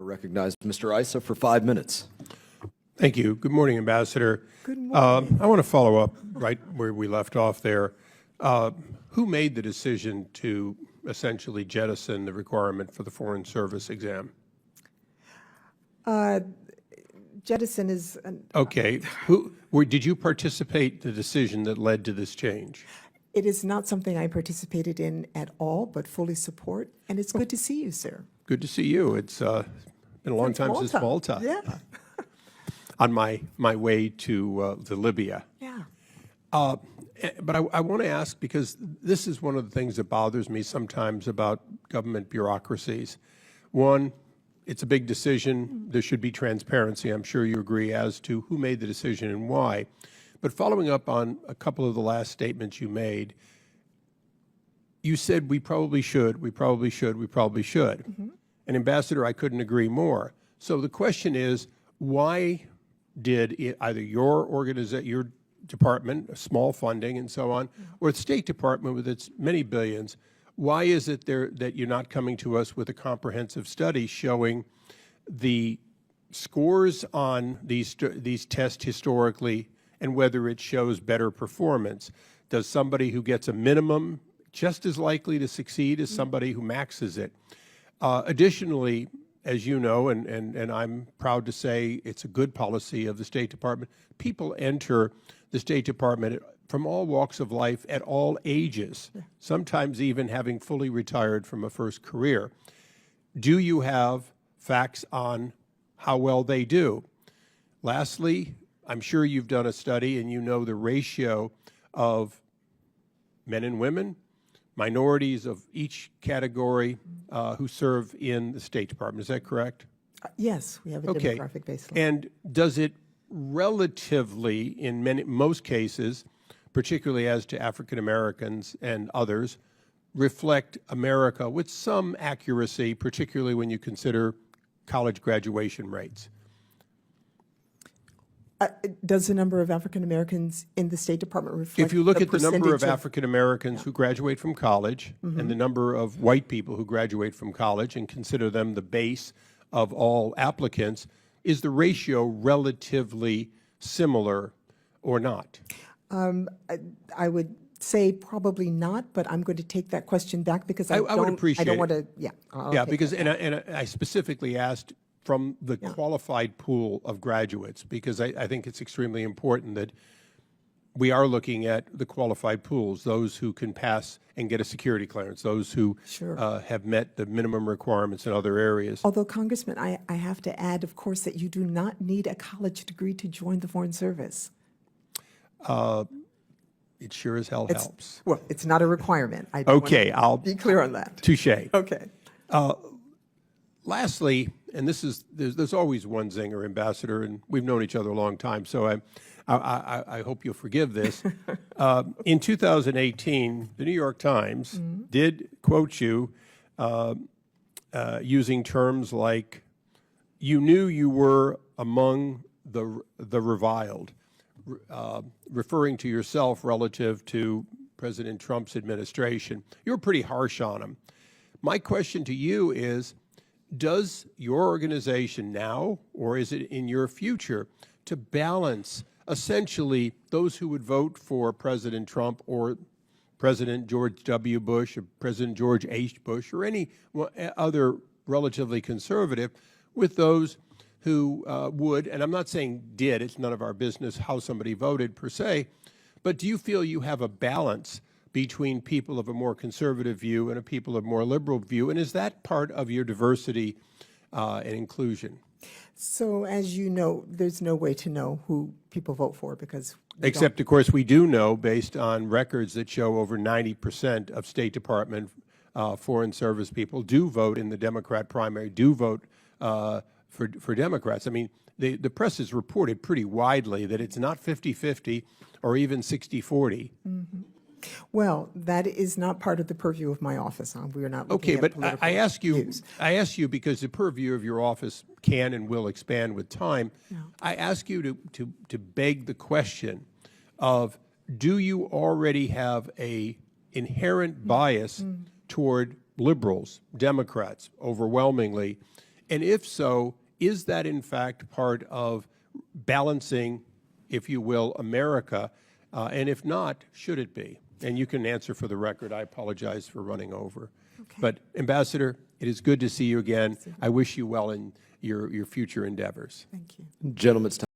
Recognize Mr. Issa for 5 minutes. Thank you. Good morning, Ambassador. Good morning. I want to follow up right where we left off there. Who made the decision to essentially jettison the requirement for the Foreign Service exam? Jettison is... Okay. Did you participate in the decision that led to this change? It is not something I participated in at all, but fully support, and it's good to see you, sir. Good to see you. It's been a long time since Malta. Yeah. On my way to Libya. Yeah. But I want to ask, because this is one of the things that bothers me sometimes about government bureaucracies. One, it's a big decision. There should be transparency. I'm sure you agree as to who made the decision and why. But following up on a couple of the last statements you made, you said we probably should, we probably should, we probably should. Mm-hmm. And Ambassador, I couldn't agree more. So the question is, why did either your department, small funding and so on, or the State Department with its many billions, why is it that you're not coming to us with a comprehensive study showing the scores on these tests historically and whether it shows better performance? Does somebody who gets a minimum just as likely to succeed as somebody who maxes it? Additionally, as you know, and I'm proud to say it's a good policy of the State Department, people enter the State Department from all walks of life at all ages, sometimes even having fully retired from a first career. Do you have facts on how well they do? Lastly, I'm sure you've done a study and you know the ratio of men and women, minorities of each category who serve in the State Department. Is that correct? Yes, we have a demographic baseline. And does it relatively, in most cases, particularly as to African Americans and others, reflect America with some accuracy, particularly when you consider college graduation rates? Does the number of African Americans in the State Department reflect? If you look at the number of African Americans who graduate from college and the number of white people who graduate from college and consider them the base of all applicants, is the ratio relatively similar or not? I would say probably not, but I'm going to take that question back because I would appreciate I don't want to. Yeah. Yeah, because and I specifically asked from the qualified pool of graduates, because I think it's extremely important that we are looking at the qualified pools, those who can pass and get a security clearance, those who have met the minimum requirements in other areas. Although, Congressman, I have to add, of course, that you do not need a college degree to join the Foreign Service. It sure as hell helps. Well, it's not a requirement. I'll be clear on that. Touche. Okay. Lastly, and there's always one zinger, Ambassador, and we've known each other a long time, so I hope you'll forgive this. In 2018, the New York Times did quote you using terms like, "You knew you were among the reviled," referring to yourself relative to President Trump's administration. You were pretty harsh on him. My question to you is, does your organization now, or is it in your future, to balance essentially those who would vote for President Trump or President George W. Bush or President George H. Bush or any other relatively conservative with those who would, and I'm not saying did, it's none of our business how somebody voted per se, but do you feel you have a balance between people of a more conservative view and a people of a more liberal view, and is that part of your diversity and inclusion? So, as you know, there's no way to know who people vote for because Except, of course, we do know, based on records that show over 90% of State Department Foreign Service people do vote in the Democrat primary, do vote for Democrats. I mean, the press has reported pretty widely that it's not 50-50 or even 60-40. Mm-hmm. Well, that is not part of the purview of my office. We are not looking okay, at but I ask you because the purview of your office can and will expand with time. No. I ask you to beg the question of, do you already have a inherent bias toward liberals, Democrats, overwhelmingly, And if so, is that in fact part of balancing, if you will, America? And if not, should it be? And you can answer for the record. I apologize for running over. Okay. But Ambassador, it is good to see you again. I wish you well in your future endeavors. Thank you. Gentleman's time.